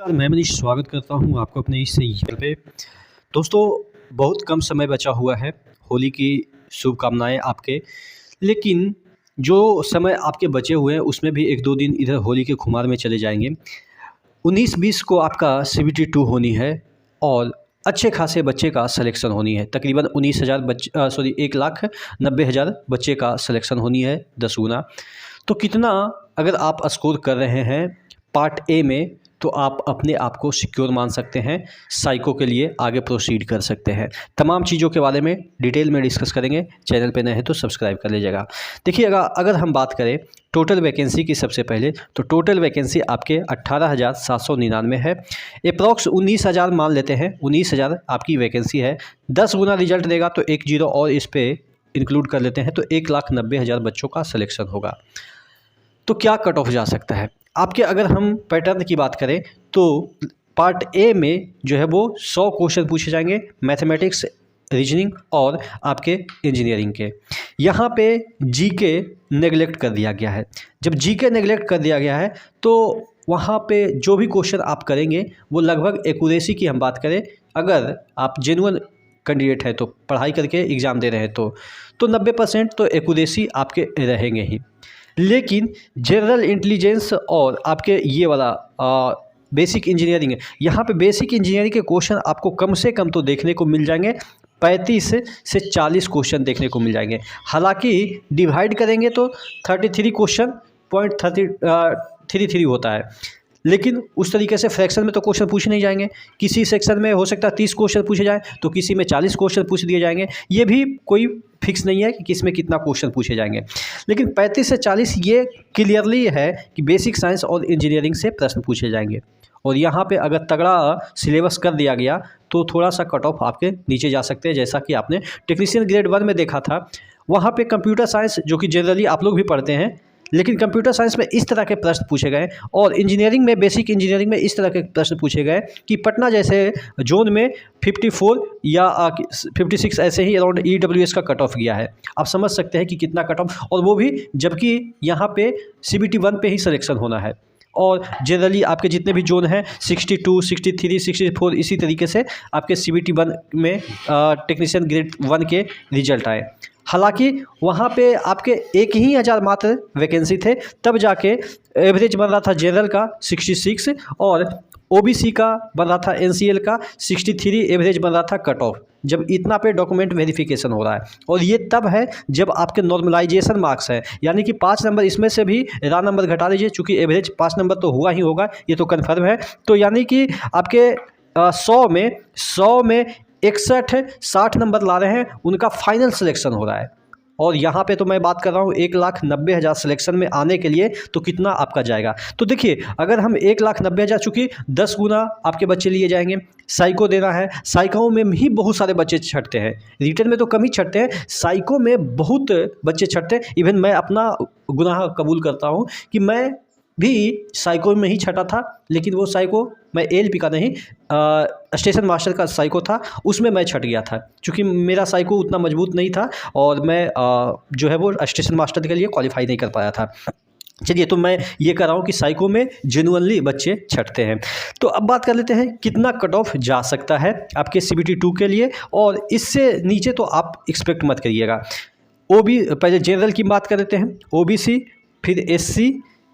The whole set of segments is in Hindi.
मैं मनीष स्वागत करता हूं आपको अपने इस चैनल पे। दोस्तों, बहुत कम समय बचा हुआ है, होली की शुभकामनाएं आपके। लेकिन जो समय आपके बचे हुए हैं उसमें भी 1-2 दिन इधर होली के खुमार में चले जाएंगे। 19-20 को आपका सीबीटी 2 होनी है और अच्छे खासे बच्चे का सिलेक्शन होनी है। तकरीबन 1,90,000 बच्चे का सिलेक्शन होनी है 10 गुना। तो कितना अगर आप स्कोर कर रहे हैं पार्ट ए में तो आप अपने आप को सिक्योर मान सकते हैं, साइको के लिए आगे प्रोसीड कर सकते हैं। तमाम चीज़ों के बारे में डिटेल में डिस्कस करेंगे। चैनल पे नए हैं तो सब्सक्राइब कर लीजिएगा। देखिए, अगर हम बात करें टोटल वैकेंसी की, सबसे पहले तो टोटल वैकेंसी आपके 18,799 है। अप्रॉक्स 19,000 मान लेते हैं, 19,000 आपकी वैकेंसी है। 10 गुना रिजल्ट देगा तो 1 जीरो और इस पर इंक्लूड कर लेते हैं तो 1,90,000 बच्चों का सिलेक्शन होगा। तो क्या कट ऑफ जा सकता है आपके? अगर हम पैटर्न की बात करें तो पार्ट ए में जो है वो 100 क्वेश्चन पूछे जाएंगे मैथमेटिक्स, रीजनिंग और आपके इंजीनियरिंग के। यहाँ पे जीके नेगलेक्ट कर दिया गया है। जब जीके नेगलेक्ट कर दिया गया है तो वहाँ पे जो भी क्वेश्चन आप करेंगे वो लगभग एक्यूरेसी की हम बात करें, अगर आप जेन्युइन कैंडिडेट है तो पढ़ाई करके एग्ज़ाम दे रहे हैं तो 90% तो एक्यूरेसी आपके रहेंगे ही। लेकिन जनरल इंटेलिजेंस और आपके ये वाला बेसिक इंजीनियरिंग है, यहाँ पे बेसिक इंजीनियरिंग के क्वेश्चन आपको कम से कम तो देखने को मिल जाएंगे 35 से 40 क्वेश्चन देखने को मिल जाएंगे। हालांकि डिवाइड करेंगे तो 33 क्वेश्चन पॉइंट 33 होता है, लेकिन उस तरीके से फ्रैक्शन में तो क्वेश्चन पूछे नहीं जाएंगे। किसी सेक्शन में हो सकता है 30 क्वेश्चन पूछे जाएँ तो किसी में 40 क्वेश्चन पूछ दिए जाएंगे। ये भी कोई फिक्स नहीं है कि किस में कितना क्वेश्चन पूछे जाएंगे, लेकिन 35 से 40 ये क्लियरली है कि बेसिक साइंस और इंजीनियरिंग से प्रश्न पूछे जाएंगे। और यहाँ पे अगर तगड़ा सिलेबस कर दिया गया तो थोड़ा सा कट ऑफ आपके नीचे जा सकते हैं, जैसा कि आपने टेक्नीशियन ग्रेड 1 में देखा था। वहाँ पे कंप्यूटर साइंस, जो कि जनरली आप लोग भी पढ़ते हैं, लेकिन कंप्यूटर साइंस में इस तरह के प्रश्न पूछे गए और इंजीनियरिंग में, बेसिक इंजीनियरिंग में इस तरह के प्रश्न पूछे गए कि पटना जैसे जोन में 54 या 56 ऐसे ही अराउंड EWS का कट ऑफ गया है। आप समझ सकते हैं कि कितना कट ऑफ, और वो भी जबकि यहाँ पे CBT 1 पे ही सिलेक्शन होना है। और जनरली आपके जितने भी जोन हैं 62, 63, 64 इसी तरीके से आपके CBT 1 में टेक्नीशियन ग्रेड 1 के रिजल्ट आए। हालांकि वहाँ पे आपके 1,000 मात्र वैकेंसी थे, तब जाके एवरेज बन रहा था जनरल का 66 और OBC का बन रहा था, NCL का 63 एवरेज बन रहा था कट ऑफ। जब इतना पे डॉक्यूमेंट वेरिफिकेशन हो रहा है, और ये तब है जब आपके नॉर्मलाइजेशन मार्क्स है, यानी कि 5 नंबर इसमें से भी रा नंबर घटा दीजिए, चूँकि एवरेज 5 नंबर तो हुआ ही होगा, ये तो कन्फर्म है। तो यानी कि आपके 100 में 61-60 नंबर ला रहे हैं, उनका फाइनल सिलेक्शन हो रहा है। और यहाँ पे तो मैं बात कर रहा हूँ 1,90,000 सिलेक्शन में आने के लिए तो कितना आपका जाएगा। तो देखिए, अगर हम 1,90,000, चूँकि 10 गुना आपके बच्चे लिए जाएंगे, साइको देना है, साइको में ही बहुत सारे बच्चे छटते हैं, रिटर्न में तो कम ही छटते हैं, साइको में बहुत बच्चे छटते हैं। इवन मैं अपना गुनाह कबूल करता हूँ कि मैं भी साइको में ही छटा था, लेकिन वो साइको मैं ALP का नहीं, स्टेशन मास्टर का साइको था, उसमें मैं छट गया था, क्योंकि मेरा साइको उतना मजबूत नहीं था और मैं जो है वो स्टेशन मास्टर के लिए क्वालिफाई नहीं कर पाया था। चलिए, तो मैं ये कर रहा हूँ कि साइको में जेन्युइनली बच्चे छटते हैं। तो अब बात कर लेते हैं कितना कट ऑफ जा सकता है आपके CBT 2 के लिए, और इससे नीचे तो आप एक्सपेक्ट मत करिएगा। पहले जनरल की बात कर लेते हैं, OBC, फिर SC,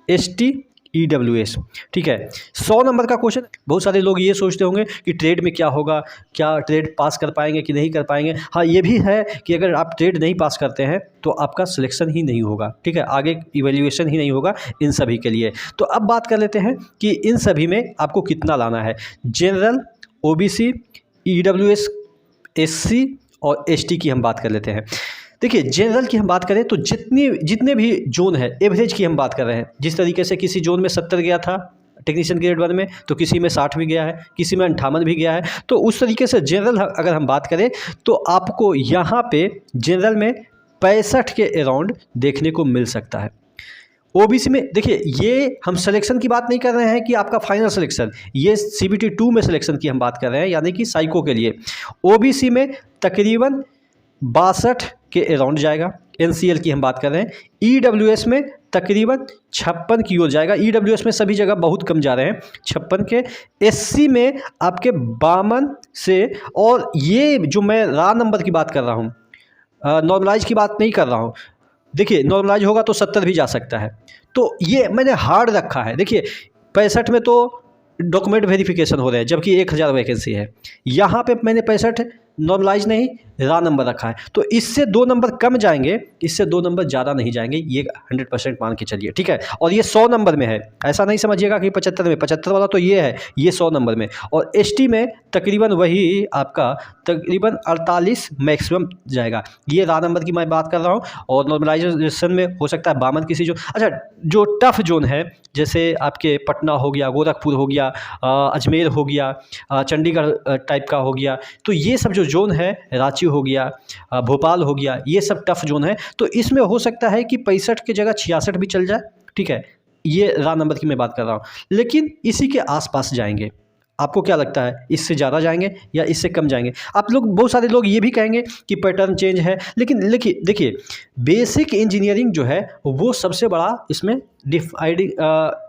ST, EWS, ठीक है। 100 नंबर का क्वेश्चन। बहुत सारे लोग ये सोचते होंगे कि ट्रेड में क्या होगा, क्या ट्रेड पास कर पाएंगे कि नहीं कर पाएंगे। हाँ, ये भी है कि अगर आप ट्रेड नहीं पास करते हैं तो आपका सिलेक्शन ही नहीं होगा, ठीक है, आगे इवैल्यूएशन ही नहीं होगा इन सभी के लिए। तो अब बात कर लेते हैं कि इन सभी में आपको कितना लाना है। जनरल, OBC, EWS, SC और ST की हम बात कर लेते हैं। देखिए, जनरल की हम बात करें तो जितने भी जोन है, एवरेज की हम बात कर रहे हैं। जिस तरीके से किसी जोन में 70 गया था टेक्नीशियन ग्रेड 1 में, तो किसी में 60 भी गया है, किसी में 58 भी गया है। तो उस तरीके से जनरल अगर हम बात करें तो आपको यहाँ पे जनरल में 65 के अराउंड देखने को मिल सकता है। OBC में देखिए, ये हम सिलेक्शन की बात नहीं कर रहे हैं कि आपका फाइनल सिलेक्शन, ये CBT 2 में सिलेक्शन की हम बात कर रहे हैं, यानी कि साइको के लिए। OBC में तकरीबन 62 के अराउंड जाएगा, NCL की हम बात कर रहे हैं। EWS में तकरीबन 56 की ओर जाएगा। EWS में सभी जगह बहुत कम जा रहे हैं 56 के। SC में आपके 52 से, और ये जो मैं रा नंबर की बात कर रहा हूँ, नॉर्मलाइज की बात नहीं कर रहा हूँ। देखिए नॉर्मलाइज होगा तो 70 भी जा सकता है, तो ये मैंने हार्ड रखा है। देखिए 65 में तो डॉक्यूमेंट वेरिफिकेशन हो रहे हैं जबकि 1000 वैकेंसी है। यहाँ पे मैंने 65 नॉर्मलाइज नहीं, रा नंबर रखा है, तो इससे 2 नंबर कम जाएंगे, इससे 2 नंबर ज़्यादा नहीं जाएंगे, ये 100% मान के चलिए, ठीक है। और ये 100 नंबर में है, ऐसा नहीं समझिएगा कि 75 में। 75 वाला तो ये है, ये 100 नंबर में। और ST में तकरीबन वही आपका तकरीबन 48 मैक्सिमम जाएगा, ये रा नंबर की मैं बात कर रहा हूँ। और नॉर्मलाइजेशन में हो सकता है 52 किसी जो, अच्छा जो टफ जोन है जैसे आपके पटना हो गया, गोरखपुर हो गया, अजमेर हो गया, चंडीगढ़ टाइप का हो गया, तो ये सब जो जोन है, रांची हो गया, भोपाल हो गया, ये सब टफ जोन है। तो इसमें हो सकता है कि 65 की जगह 66 भी चल जाए, ठीक है। ये रा नंबर की मैं बात कर रहा हूँ, लेकिन इसी के आसपास जाएंगे। आपको क्या लगता है, इससे ज़्यादा जाएंगे या इससे कम जाएंगे? आप लोग, बहुत सारे लोग ये भी कहेंगे कि पैटर्न चेंज है, लेकिन देखिए बेसिक इंजीनियरिंग जो है वो सबसे बड़ा इसमें डिफाइडिंग,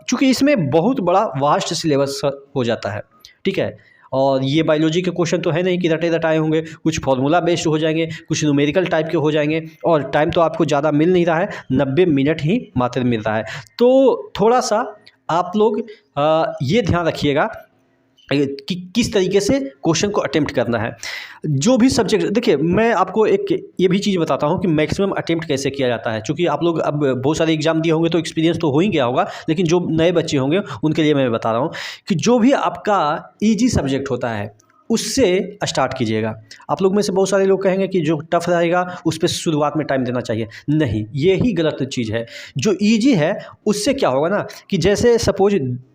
चूँकि इसमें बहुत बड़ा वास्ट सिलेबस हो जाता है, ठीक है। और ये बायोलॉजी के क्वेश्चन तो है नहीं कि रटे रटाए होंगे, कुछ फार्मूला बेस्ड हो जाएंगे, कुछ न्यूमेरिकल टाइप के हो जाएंगे, और टाइम तो आपको ज़्यादा मिल नहीं रहा है, 90 मिनट ही मात्र मिल रहा है। तो थोड़ा सा आप लोग ये ध्यान रखिएगा कि किस तरीके से क्वेश्चन को अटेम्प्ट करना है। जो भी सब्जेक्ट, देखिए मैं आपको एक ये भी चीज़ बताता हूँ कि मैक्सिमम अटेम्प्ट कैसे किया जाता है, क्योंकि आप लोग अब बहुत सारे एग्जाम दिए होंगे तो एक्सपीरियंस तो हो ही गया होगा, लेकिन जो नए बच्चे होंगे उनके लिए मैं बता रहा हूँ कि जो भी आपका ईजी सब्जेक्ट होता है उससे स्टार्ट कीजिएगा। आप लोग में से बहुत सारे लोग कहेंगे कि जो टफ रहेगा उस पर शुरुआत में टाइम देना चाहिए, नहीं, ये ही गलत चीज़ है। जो ईजी है उससे क्या होगा ना कि जैसे सपोज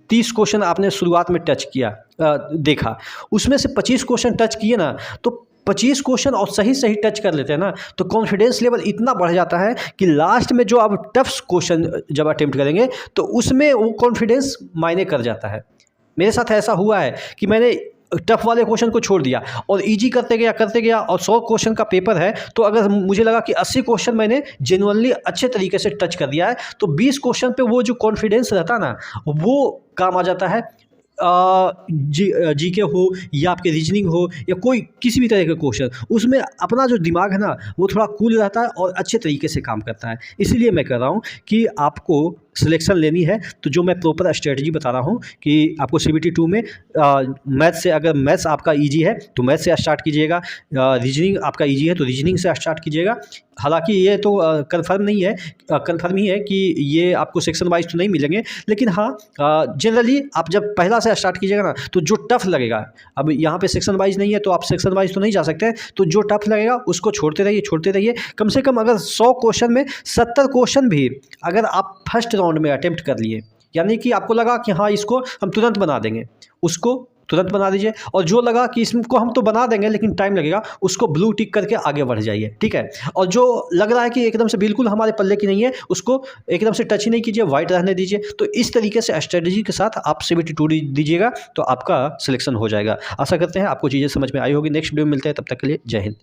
30 क्वेश्चन आपने शुरुआत में टच किया, देखा, उसमें से 25 क्वेश्चन टच किए ना, तो 25 क्वेश्चन और सही सही टच कर लेते हैं ना, तो कॉन्फिडेंस लेवल इतना बढ़ जाता है कि लास्ट में जो आप टफ क्वेश्चन जब अटेम्प्ट करेंगे तो उसमें वो कॉन्फिडेंस मायने कर जाता है। मेरे साथ ऐसा हुआ है कि मैंने टफ वाले क्वेश्चन को छोड़ दिया और इजी करते गया, और 100 क्वेश्चन का पेपर है, तो अगर मुझे लगा कि 80 क्वेश्चन मैंने जेन्युइनली अच्छे तरीके से टच कर दिया है, तो 20 क्वेश्चन पे वो जो कॉन्फिडेंस रहता ना, वो काम आ जाता है। जीके हो या आपके रीजनिंग हो या कोई किसी भी तरह के क्वेश्चन, उसमें अपना जो दिमाग है ना वो थोड़ा कूल रहता है और अच्छे तरीके से काम करता है। इसीलिए मैं कह रहा हूँ कि आपको सिलेक्शन लेनी है तो जो मैं प्रॉपर स्ट्रेटजी बता रहा हूँ कि आपको CBT 2 में मैथ्स से, अगर मैथ्स आपका ईजी है तो मैथ्स से स्टार्ट कीजिएगा, रीजनिंग आपका ईजी है तो रीजनिंग से स्टार्ट कीजिएगा। हालांकि ये तो कंफर्म नहीं है, कंफर्म ही है कि ये आपको सेक्शन वाइज तो नहीं मिलेंगे, लेकिन हाँ जनरली आप जब पहला से स्टार्ट कीजिएगा ना तो जो टफ लगेगा, अब यहाँ पे सेक्शन वाइज नहीं है तो आप सेक्शन वाइज तो नहीं जा सकते, तो जो टफ लगेगा उसको छोड़ते रहिए। कम से कम अगर 100 क्वेश्चन में 70 क्वेश्चन भी अगर आप फर्स्ट राउंड में अटेम्प्ट कर लिए, यानी कि आपको लगा कि हाँ इसको हम तुरंत बना देंगे, उसको तुरंत बना दीजिए, और जो लगा कि इसको हम तो बना देंगे लेकिन टाइम लगेगा, उसको ब्लू टिक करके आगे बढ़ जाइए, ठीक है। और जो लग रहा है कि एकदम से बिल्कुल हमारे पल्ले की नहीं है, उसको एकदम से टच ही नहीं कीजिए, वाइट रहने दीजिए। तो इस तरीके से स्ट्रेटजी के साथ आप CBT 2 दीजिएगा तो आपका सिलेक्शन हो जाएगा। आशा करते हैं आपको चीज़ें समझ में आई होगी। नेक्स्ट वीडियो में मिलते हैं, तब तक के लिए जय हिंद।